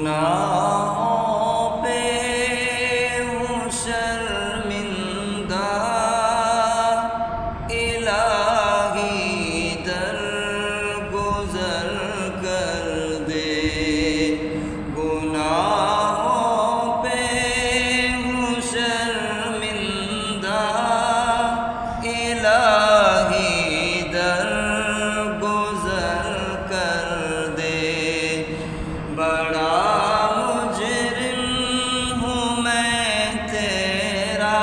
گناہوں پہ ہوں شرمندہ، الہی درگزر کر دے۔ گناہوں پہ ہوں شرمندہ، الہی درگزر کر دے۔ بڑا مجرم ہوں میں تیرا،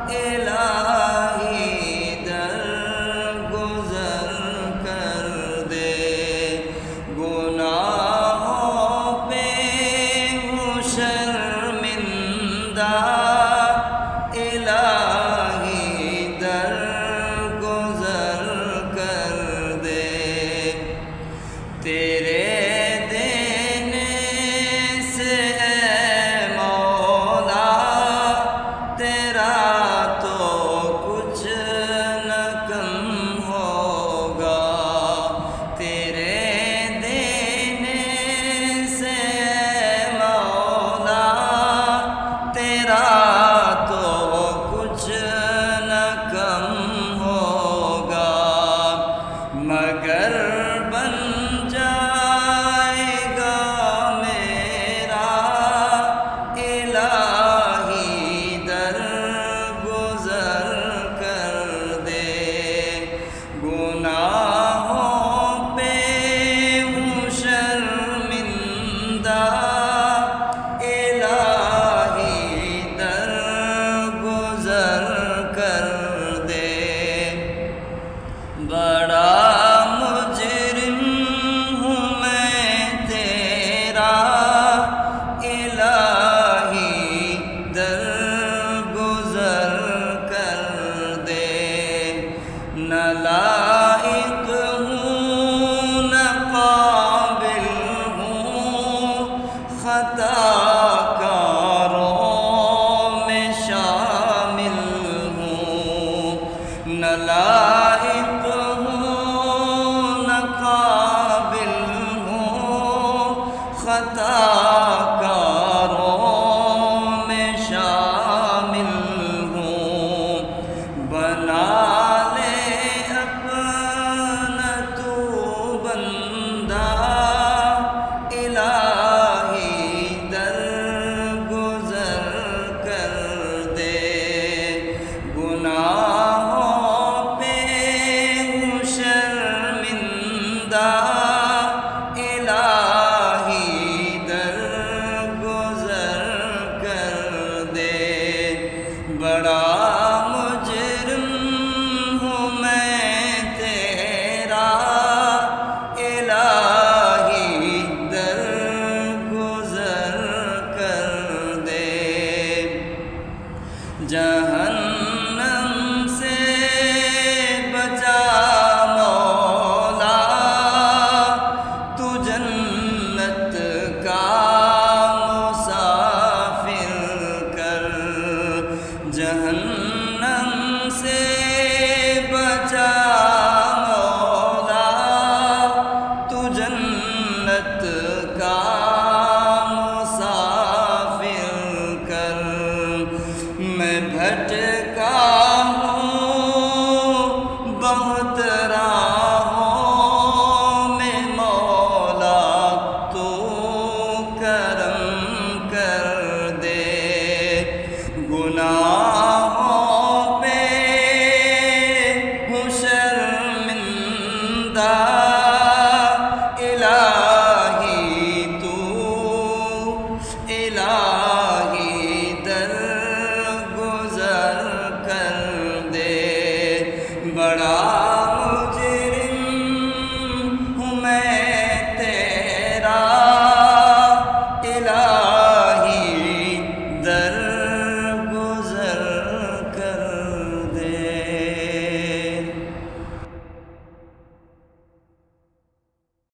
الہی درگزر کر دے۔ گناہوں پہ ہوں شرمندہ، الہی درگزر کر دے۔ تیرے مگر بن جائے گا میرا، الہی درگزر کر دے۔ گناہوں پہ ہوں شرمندہ، الہی درگزر کر دے۔ بڑا مجرم ہوں میں تیرا، الہی درگزر کر دے۔ نہ لائق ہوں نہ قابل ہوں، خطا کاروں میں شامل ہوں۔ نہ لائق خطا کاروں میں شامل ہوں۔ بنا لے اپنا تو بندہ، الہی درگزر کر دے۔ گناہوں پہ ہوں شرمندہ، بڑا مجرم ہوں میں تیرا، الہی درگزر کر دے۔ جہنم سے بچا مولا، تو جنت کا جہنم سے بچا مولا، تو جنت کا